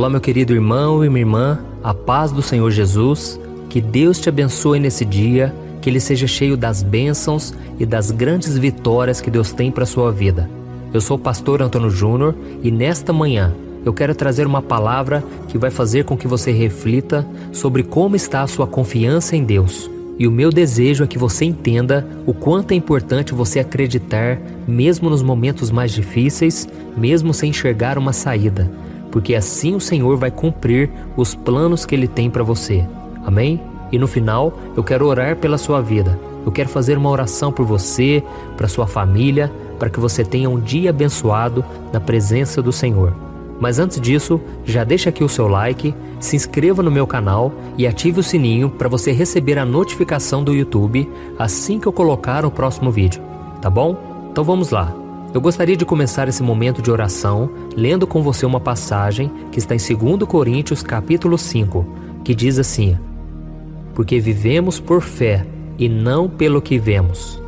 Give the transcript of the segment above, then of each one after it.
Olá, meu querido irmão e minha irmã, a paz do Senhor Jesus, que Deus te abençoe nesse dia, que ele seja cheio das bênçãos e das grandes vitórias que Deus tem para a sua vida. Eu sou o pastor Antônio Júnior e nesta manhã eu quero trazer uma palavra que vai fazer com que você reflita sobre como está a sua confiança em Deus. E o meu desejo é que você entenda o quanto é importante você acreditar, mesmo nos momentos mais difíceis, mesmo sem enxergar uma saída, porque assim o Senhor vai cumprir os planos que Ele tem para você. Amém? E no final, eu quero orar pela sua vida. Eu quero fazer uma oração por você, para sua família, para que você tenha um dia abençoado na presença do Senhor. Mas antes disso, já deixa aqui o seu like, se inscreva no meu canal e ative o sininho para você receber a notificação do YouTube assim que eu colocar o próximo vídeo, tá bom? Então vamos lá. Eu gostaria de começar esse momento de oração lendo com você uma passagem que está em 2 Coríntios capítulo 5, que diz assim: porque vivemos por fé e não pelo que vemos.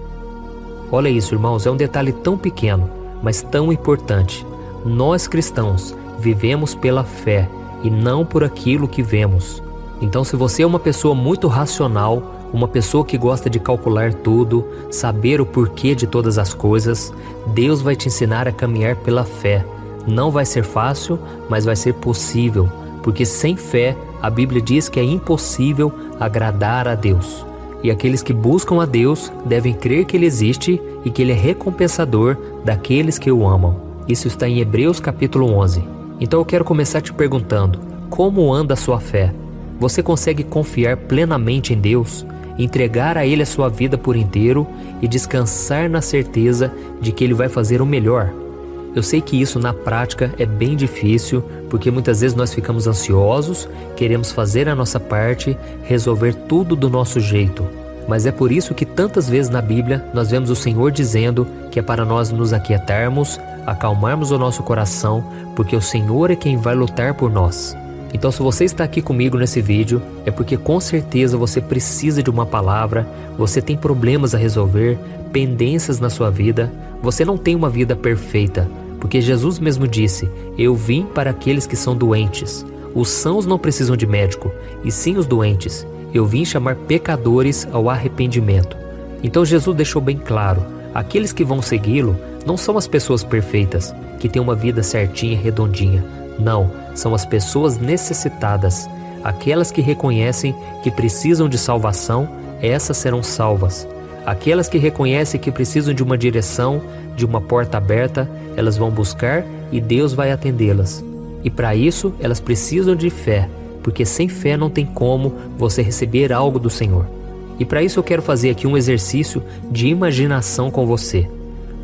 Olha isso, irmãos, é um detalhe tão pequeno, mas tão importante. Nós cristãos vivemos pela fé e não por aquilo que vemos. Então, se você é uma pessoa muito racional, uma pessoa que gosta de calcular tudo, saber o porquê de todas as coisas, Deus vai te ensinar a caminhar pela fé. Não vai ser fácil, mas vai ser possível, porque sem fé, a Bíblia diz que é impossível agradar a Deus. E aqueles que buscam a Deus devem crer que Ele existe e que Ele é recompensador daqueles que o amam. Isso está em Hebreus capítulo 11. Então eu quero começar te perguntando, como anda a sua fé? Você consegue confiar plenamente em Deus, entregar a Ele a sua vida por inteiro e descansar na certeza de que Ele vai fazer o melhor? Eu sei que isso na prática é bem difícil, porque muitas vezes nós ficamos ansiosos, queremos fazer a nossa parte, resolver tudo do nosso jeito. Mas é por isso que tantas vezes na Bíblia nós vemos o Senhor dizendo que é para nós nos aquietarmos, acalmarmos o nosso coração, porque o Senhor é quem vai lutar por nós. Então, se você está aqui comigo nesse vídeo, é porque com certeza você precisa de uma palavra, você tem problemas a resolver, pendências na sua vida, você não tem uma vida perfeita, porque Jesus mesmo disse: eu vim para aqueles que são doentes. Os sãos não precisam de médico, e sim os doentes. Eu vim chamar pecadores ao arrependimento. Então Jesus deixou bem claro, aqueles que vão segui-lo não são as pessoas perfeitas, que têm uma vida certinha, redondinha. Não, são as pessoas necessitadas. Aquelas que reconhecem que precisam de salvação, essas serão salvas. Aquelas que reconhecem que precisam de uma direção, de uma porta aberta, elas vão buscar e Deus vai atendê-las. E para isso, elas precisam de fé, porque sem fé não tem como você receber algo do Senhor. E para isso eu quero fazer aqui um exercício de imaginação com você.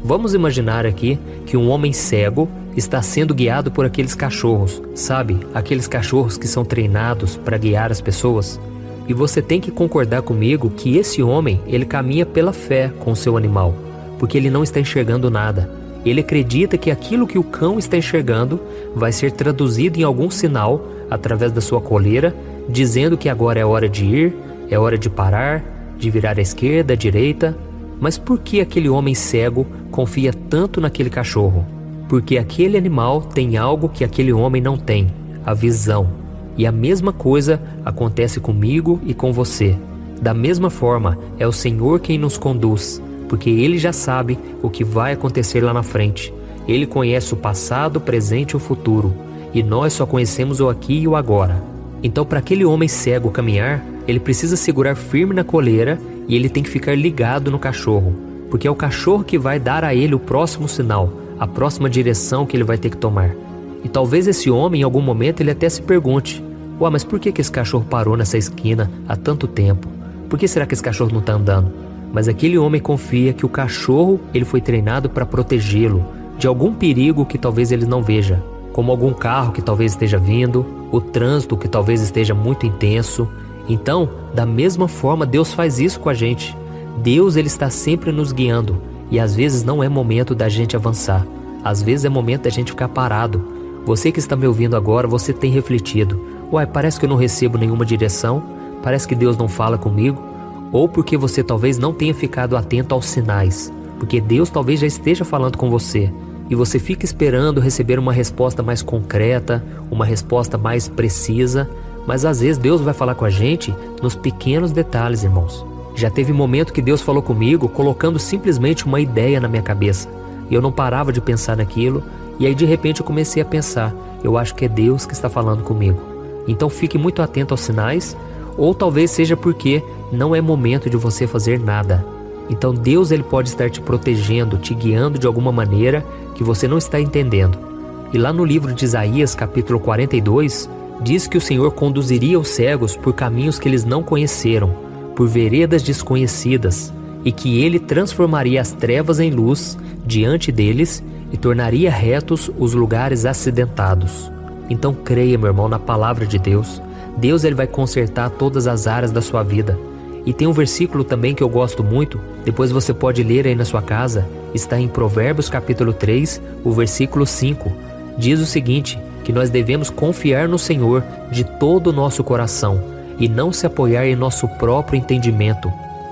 Vamos imaginar aqui que um homem cego está sendo guiado por aqueles cachorros, sabe? Aqueles cachorros que são treinados para guiar as pessoas. E você tem que concordar comigo que esse homem, ele caminha pela fé com o seu animal, porque ele não está enxergando nada. Ele acredita que aquilo que o cão está enxergando vai ser traduzido em algum sinal através da sua coleira, dizendo que agora é hora de ir, é hora de parar, de virar à esquerda, à direita. Mas por que aquele homem cego confia tanto naquele cachorro? Porque aquele animal tem algo que aquele homem não tem, a visão. E a mesma coisa acontece comigo e com você. Da mesma forma, é o Senhor quem nos conduz, porque Ele já sabe o que vai acontecer lá na frente. Ele conhece o passado, o presente e o futuro, e nós só conhecemos o aqui e o agora. Então, para aquele homem cego caminhar, ele precisa segurar firme na coleira e ele tem que ficar ligado no cachorro, porque é o cachorro que vai dar a ele o próximo sinal, a próxima direção que ele vai ter que tomar. E talvez esse homem, em algum momento, ele até se pergunte: ué, mas por que esse cachorro parou nessa esquina há tanto tempo? Por que será que esse cachorro não está andando? Mas aquele homem confia que o cachorro, ele foi treinado para protegê-lo de algum perigo que talvez ele não veja, como algum carro que talvez esteja vindo, o trânsito que talvez esteja muito intenso. Então, da mesma forma, Deus faz isso com a gente. Deus, ele está sempre nos guiando, e às vezes não é momento da gente avançar, às vezes é momento da gente ficar parado. Você que está me ouvindo agora, você tem refletido: uai, parece que eu não recebo nenhuma direção, parece que Deus não fala comigo. Ou porque você talvez não tenha ficado atento aos sinais, porque Deus talvez já esteja falando com você, e você fica esperando receber uma resposta mais concreta, uma resposta mais precisa, mas às vezes Deus vai falar com a gente nos pequenos detalhes, irmãos. Já teve momento que Deus falou comigo colocando simplesmente uma ideia na minha cabeça, e eu não parava de pensar naquilo, e aí de repente eu comecei a pensar, eu acho que é Deus que está falando comigo. Então fique muito atento aos sinais, ou talvez seja porque não é momento de você fazer nada. Então Deus ele pode estar te protegendo, te guiando de alguma maneira que você não está entendendo. E lá no livro de Isaías, capítulo 42, diz que o Senhor conduziria os cegos por caminhos que eles não conheceram, por veredas desconhecidas, e que Ele transformaria as trevas em luz diante deles e tornaria retos os lugares acidentados. Então creia, meu irmão, na palavra de Deus. Deus ele vai consertar todas as áreas da sua vida. E tem um versículo também que eu gosto muito, depois você pode ler aí na sua casa, está em Provérbios capítulo 3, o versículo 5. Diz o seguinte, que nós devemos confiar no Senhor de todo o nosso coração e não se apoiar em nosso próprio entendimento.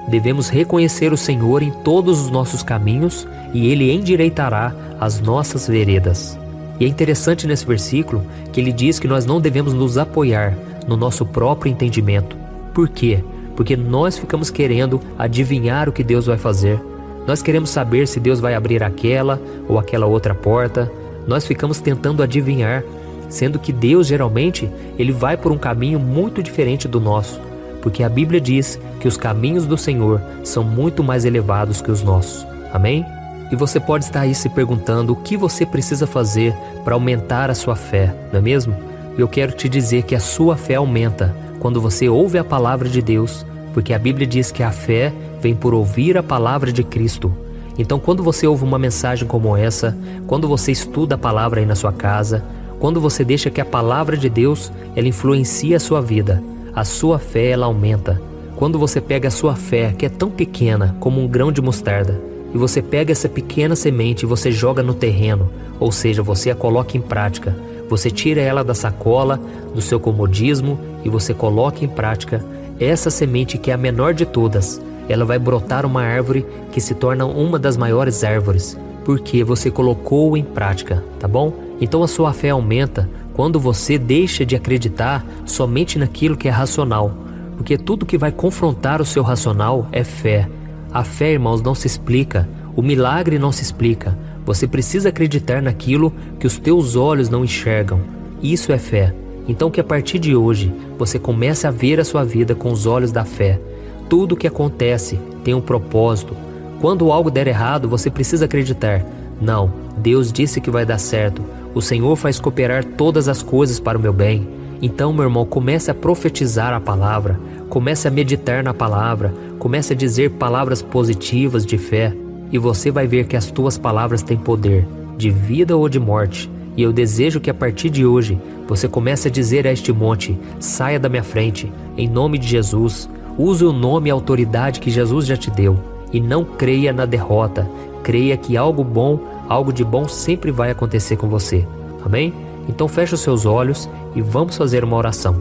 Devemos reconhecer o Senhor em todos os nossos caminhos e Ele endireitará as nossas veredas. E é interessante nesse versículo que ele diz que nós não devemos nos apoiar no nosso próprio entendimento. Por quê? Porque nós ficamos querendo adivinhar o que Deus vai fazer. Nós queremos saber se Deus vai abrir aquela ou aquela outra porta. Nós ficamos tentando adivinhar, sendo que Deus geralmente ele vai por um caminho muito diferente do nosso, porque a Bíblia diz que os caminhos do Senhor são muito mais elevados que os nossos. Amém? E você pode estar aí se perguntando o que você precisa fazer para aumentar a sua fé, não é mesmo? Eu quero te dizer que a sua fé aumenta quando você ouve a palavra de Deus, porque a Bíblia diz que a fé vem por ouvir a palavra de Cristo. Então quando você ouve uma mensagem como essa, quando você estuda a palavra aí na sua casa, quando você deixa que a palavra de Deus ela influencie a sua vida, a sua fé ela aumenta. Quando você pega a sua fé, que é tão pequena como um grão de mostarda, e você pega essa pequena semente e você joga no terreno, ou seja, você a coloca em prática, você tira ela da sacola, do seu comodismo e você coloca em prática, essa semente que é a menor de todas, ela vai brotar uma árvore que se torna uma das maiores árvores, porque você colocou em prática, tá bom? Então a sua fé aumenta quando você deixa de acreditar somente naquilo que é racional, porque tudo que vai confrontar o seu racional é fé. A fé, irmãos, não se explica, o milagre não se explica, você precisa acreditar naquilo que os teus olhos não enxergam, isso é fé. Então que a partir de hoje, você comece a ver a sua vida com os olhos da fé. Tudo que acontece tem um propósito. Quando algo der errado, você precisa acreditar, não, Deus disse que vai dar certo, o Senhor faz cooperar todas as coisas para o meu bem. Então, meu irmão, comece a profetizar a palavra, comece a meditar na palavra, comece a dizer palavras positivas de fé, e você vai ver que as tuas palavras têm poder, de vida ou de morte. E eu desejo que a partir de hoje, você comece a dizer a este monte, saia da minha frente, em nome de Jesus. Use o nome e a autoridade que Jesus já te deu, e não creia na derrota, creia que algo bom, algo de bom sempre vai acontecer com você. Amém? Então feche os seus olhos e vamos fazer uma oração.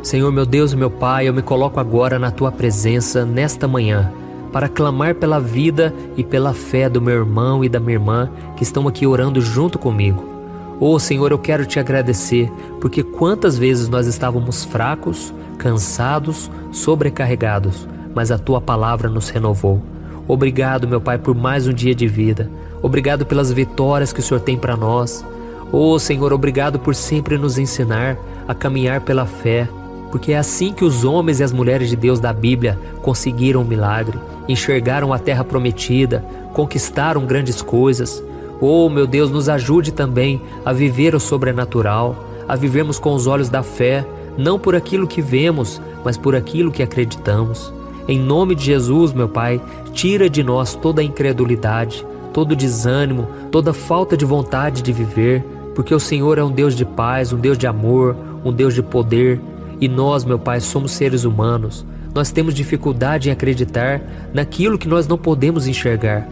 Senhor meu Deus e meu Pai, eu me coloco agora na Tua presença nesta manhã para clamar pela vida e pela fé do meu irmão e da minha irmã que estão aqui orando junto comigo. Senhor, eu quero Te agradecer porque quantas vezes nós estávamos fracos, cansados, sobrecarregados, mas a Tua palavra nos renovou. Obrigado, meu Pai, por mais um dia de vida. Obrigado pelas vitórias que o Senhor tem para nós. Senhor, obrigado por sempre nos ensinar a caminhar pela fé, porque é assim que os homens e as mulheres de Deus da Bíblia conseguiram o milagre, enxergaram a terra prometida, conquistaram grandes coisas. Meu Deus, nos ajude também a viver o sobrenatural, a vivermos com os olhos da fé, não por aquilo que vemos, mas por aquilo que acreditamos. Em nome de Jesus, meu Pai, tira de nós toda a incredulidade, todo o desânimo, toda a falta de vontade de viver, porque o Senhor é um Deus de paz, um Deus de amor, um Deus de poder, e nós, meu Pai, somos seres humanos. Nós temos dificuldade em acreditar naquilo que nós não podemos enxergar,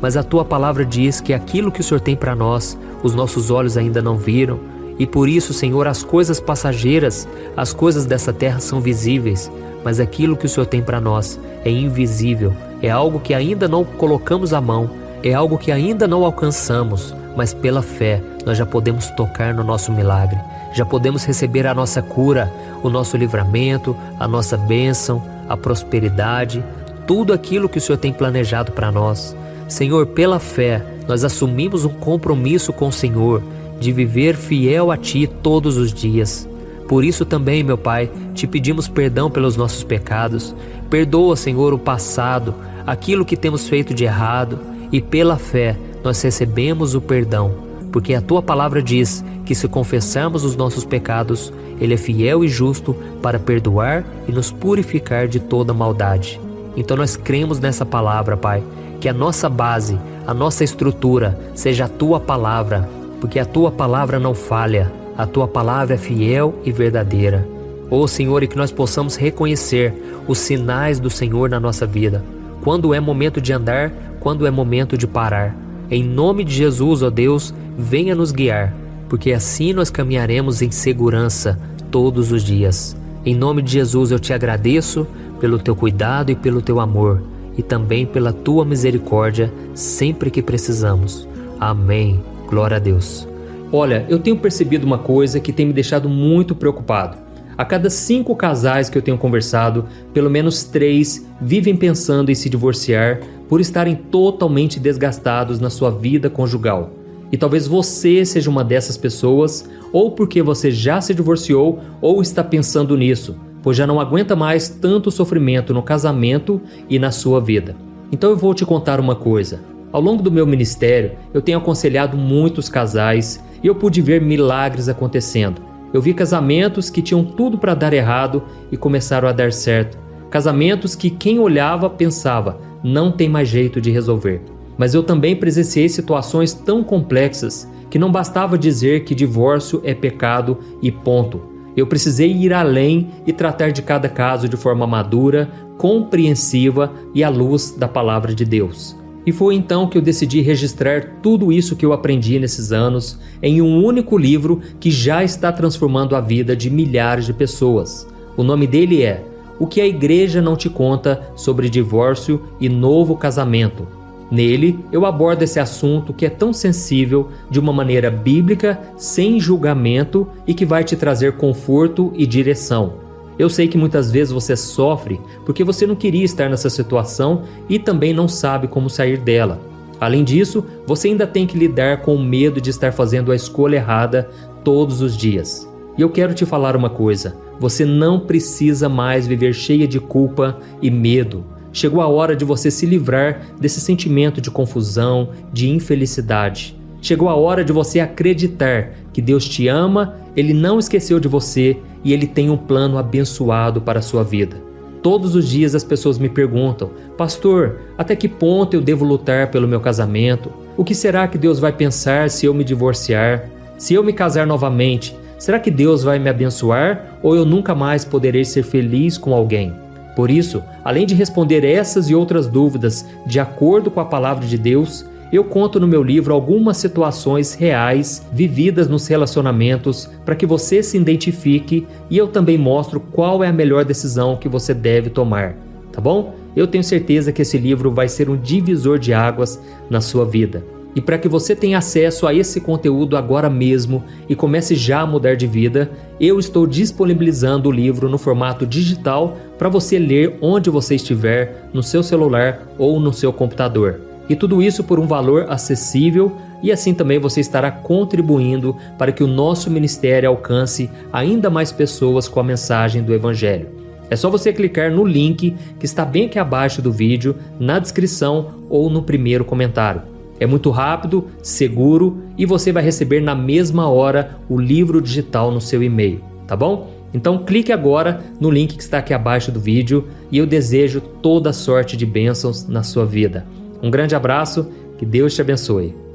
mas a Tua palavra diz que aquilo que o Senhor tem para nós, os nossos olhos ainda não viram, e por isso, Senhor, as coisas passageiras, as coisas dessa terra são visíveis, mas aquilo que o Senhor tem para nós é invisível, é algo que ainda não colocamos a mão, é algo que ainda não alcançamos, mas pela fé nós já podemos tocar no nosso milagre, já podemos receber a nossa cura, o nosso livramento, a nossa bênção, a prosperidade, tudo aquilo que o Senhor tem planejado para nós. Senhor, pela fé, nós assumimos um compromisso com o Senhor de viver fiel a Ti todos os dias. Por isso também, meu Pai, te pedimos perdão pelos nossos pecados. Perdoa, Senhor, o passado, aquilo que temos feito de errado, e pela fé nós recebemos o perdão, porque a Tua palavra diz que se confessarmos os nossos pecados, Ele é fiel e justo para perdoar e nos purificar de toda maldade. Então nós cremos nessa palavra, Pai, que a nossa base, a nossa estrutura seja a Tua palavra, porque a Tua palavra não falha, a Tua palavra é fiel e verdadeira. Ó Senhor, e que nós possamos reconhecer os sinais do Senhor na nossa vida, quando é momento de andar, quando é momento de parar. Em nome de Jesus, ó Deus, venha nos guiar, porque assim nós caminharemos em segurança todos os dias. Em nome de Jesus eu te agradeço pelo Teu cuidado e pelo Teu amor, e também pela Tua misericórdia sempre que precisamos. Amém. Glória a Deus. Olha, eu tenho percebido uma coisa que tem me deixado muito preocupado. A cada 5 casais que eu tenho conversado, pelo menos 3 vivem pensando em se divorciar por estarem totalmente desgastados na sua vida conjugal. E talvez você seja uma dessas pessoas, ou porque você já se divorciou ou está pensando nisso, pois já não aguenta mais tanto sofrimento no casamento e na sua vida. Então eu vou te contar uma coisa. Ao longo do meu ministério, eu tenho aconselhado muitos casais e eu pude ver milagres acontecendo. Eu vi casamentos que tinham tudo para dar errado e começaram a dar certo. Casamentos que quem olhava pensava, não tem mais jeito de resolver. Mas eu também presenciei situações tão complexas que não bastava dizer que divórcio é pecado e ponto. Eu precisei ir além e tratar de cada caso de forma madura, compreensiva e à luz da palavra de Deus. E foi então que eu decidi registrar tudo isso que eu aprendi nesses anos em um único livro que já está transformando a vida de milhares de pessoas. O nome dele é O que a Igreja Não Te Conta sobre Divórcio e Novo Casamento. Nele, eu abordo esse assunto que é tão sensível de uma maneira bíblica, sem julgamento e que vai te trazer conforto e direção. Eu sei que muitas vezes você sofre porque você não queria estar nessa situação e também não sabe como sair dela. Além disso, você ainda tem que lidar com o medo de estar fazendo a escolha errada todos os dias. E eu quero te falar uma coisa, você não precisa mais viver cheia de culpa e medo. Chegou a hora de você se livrar desse sentimento de confusão, de infelicidade. Chegou a hora de você acreditar que Deus te ama, Ele não esqueceu de você e Ele tem um plano abençoado para a sua vida. Todos os dias as pessoas me perguntam, pastor, até que ponto eu devo lutar pelo meu casamento? O que será que Deus vai pensar se eu me divorciar? Se eu me casar novamente, será que Deus vai me abençoar ou eu nunca mais poderei ser feliz com alguém? Por isso, além de responder essas e outras dúvidas de acordo com a palavra de Deus, eu conto no meu livro algumas situações reais vividas nos relacionamentos para que você se identifique e eu também mostro qual é a melhor decisão que você deve tomar, tá bom? Eu tenho certeza que esse livro vai ser um divisor de águas na sua vida. E para que você tenha acesso a esse conteúdo agora mesmo e comece já a mudar de vida, eu estou disponibilizando o livro no formato digital para você ler onde você estiver, no seu celular ou no seu computador. E tudo isso por um valor acessível e assim também você estará contribuindo para que o nosso ministério alcance ainda mais pessoas com a mensagem do Evangelho. É só você clicar no link que está bem aqui abaixo do vídeo, na descrição ou no primeiro comentário. É muito rápido, seguro e você vai receber na mesma hora o livro digital no seu e-mail, tá bom? Então clique agora no link que está aqui abaixo do vídeo e eu desejo toda sorte de bênçãos na sua vida. Um grande abraço, que Deus te abençoe.